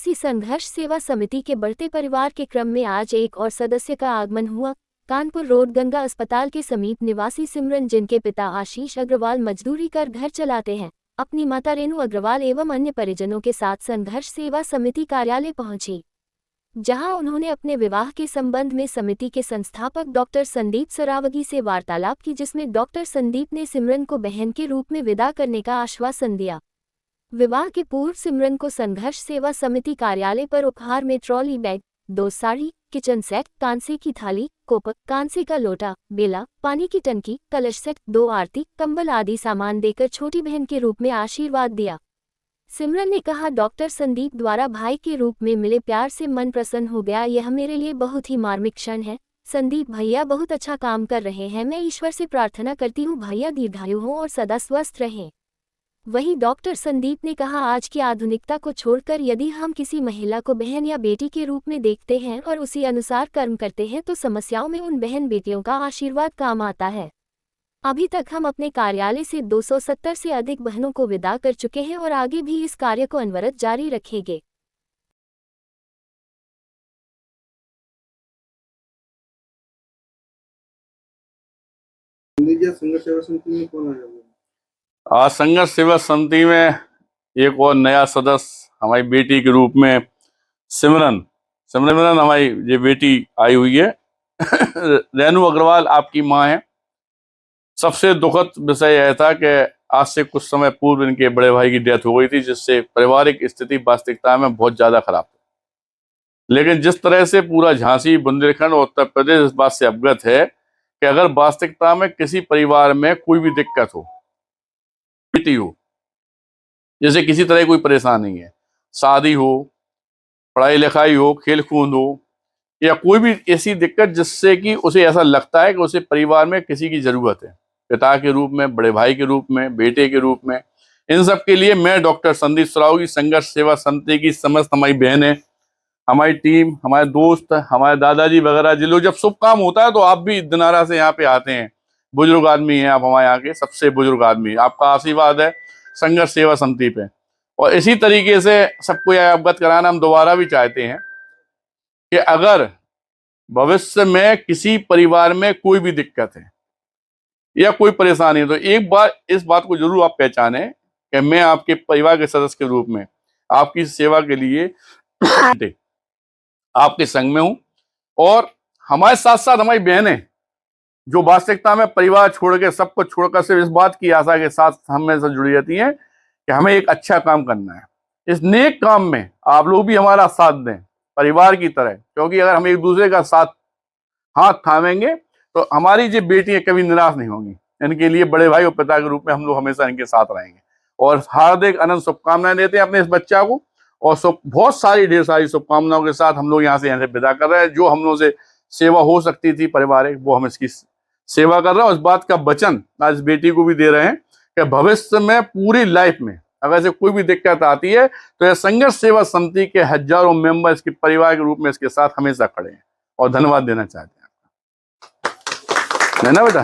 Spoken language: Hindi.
निवासी संघर्ष सेवा समिति के बढ़ते परिवार के क्रम में आज एक और सदस्य का आगमन हुआ। कानपुर रोड गंगा अस्पताल के समीप निवासी सिमरन, जिनके पिता आशीष अग्रवाल मजदूरी कर घर चलाते हैं, अपनी माता रेणु अग्रवाल एवं अन्य परिजनों के साथ संघर्ष सेवा समिति कार्यालय पहुंची, जहां उन्होंने अपने विवाह के संबंध में समिति के संस्थापक डॉक्टर संदीप सरावगी से वार्तालाप की, जिसमें डॉक्टर संदीप ने सिमरन को बहन के रूप में विदा करने का आश्वासन दिया। विवाह के पूर्व सिमरन को संघर्ष सेवा समिति कार्यालय पर उपहार में trolley bag, 2 sari, kitchen set, कांसे की थाली, कोपक, कांसे का लोटा, बेला, पानी की टंकी, कलश सेट, 2 आरती, कंबल आदि सामान देकर छोटी बहन के रूप में आशीर्वाद दिया। सिमरन ने कहा, डॉक्टर संदीप द्वारा भाई के रूप में मिले प्यार से मन प्रसन्न हो गया। यह मेरे लिए बहुत ही मार्मिक क्षण है। संदीप भैया बहुत अच्छा काम कर रहे हैं। मैं ईश्वर से प्रार्थना करती हूँ भैया दीर्घायु हों और सदा स्वस्थ रहें। वहीं डॉक्टर संदीप ने कहा, आज की आधुनिकता को छोड़कर यदि हम किसी महिला को बहन या बेटी के रूप में देखते हैं और उसी अनुसार कर्म करते हैं तो समस्याओं में उन बहन बेटियों का आशीर्वाद काम आता है। अभी तक हम अपने कार्यालय से 270 से अधिक बहनों को विदा कर चुके हैं और आगे भी इस कार्य को अनवरत जारी रखेंगे। आज संघर्ष सेवा समिति में एक और नया सदस्य हमारी बेटी के रूप में सिमरन हमारी ये बेटी आई हुई है। रेणु अग्रवाल आपकी माँ है। सबसे दुखद विषय यह था कि आज से कुछ समय पूर्व इनके बड़े भाई की डेथ हो गई थी, जिससे पारिवारिक स्थिति वास्तविकता में बहुत ज्यादा खराब थी। लेकिन जिस तरह से पूरा झांसी, बुंदेलखंड और उत्तर प्रदेश इस बात से अवगत है कि अगर वास्तविकता में किसी परिवार में कोई भी दिक्कत हो, हो जैसे किसी तरह कोई परेशानी है, शादी हो, पढ़ाई लिखाई हो, खेल कूद हो, या कोई भी ऐसी दिक्कत जिससे कि उसे ऐसा लगता है कि उसे परिवार में किसी की जरूरत है, पिता के रूप में, बड़े भाई के रूप में, बेटे के रूप में, इन सब के लिए मैं डॉक्टर संदीप सरावगी संघर्ष सेवा समिति की समस्त हमारी बहनें, हमारी टीम, हमारे दोस्त, हमारे दादाजी वगैरह जिन लोग, जब शुभ काम होता है तो आप भी दिनारा से यहाँ पे आते हैं। बुजुर्ग आदमी हैं आप, हमारे यहाँ के सबसे बुजुर्ग आदमी, आपका आशीर्वाद है संघर्ष सेवा समिति पे। और इसी तरीके से सबको यह अवगत कराना हम दोबारा भी चाहते हैं कि अगर भविष्य में किसी परिवार में कोई भी दिक्कत है या कोई परेशानी है तो एक बार इस बात को जरूर आप पहचानें कि मैं आपके परिवार के सदस्य के रूप में आपकी सेवा के लिए आपके संग में हूं। और हमारे साथ साथ हमारी बहनें जो वास्तविकता में परिवार छोड़ के, सब कुछ छोड़कर सिर्फ इस बात की आशा के साथ हमें से जुड़ी रहती हैं कि हमें एक अच्छा काम करना है। इस नेक काम में आप लोग भी हमारा साथ दें परिवार की तरह, क्योंकि अगर हम एक दूसरे का साथ हाथ थामेंगे तो हमारी जो बेटियां कभी निराश नहीं होंगी। इनके लिए बड़े भाई और पिता के रूप में हम लोग हमेशा इनके साथ रहेंगे। और हार्दिक अनंत शुभकामनाएं देते हैं अपने इस बच्चा को, और बहुत सारी ढेर सारी शुभकामनाओं के साथ हम लोग यहाँ से विदा कर रहे हैं। जो हम लोग से सेवा हो सकती थी पारिवारिक, वो हम इसकी सेवा कर रहे हैं। उस बात का वचन आज बेटी को भी दे रहे हैं कि भविष्य में पूरी लाइफ में अगर से कोई भी दिक्कत आती है तो यह संघर्ष सेवा समिति के हजारों मेंबर इसके परिवार के रूप में इसके साथ हमेशा खड़े हैं। और धन्यवाद देना चाहते हैं आपका, है ना बेटा।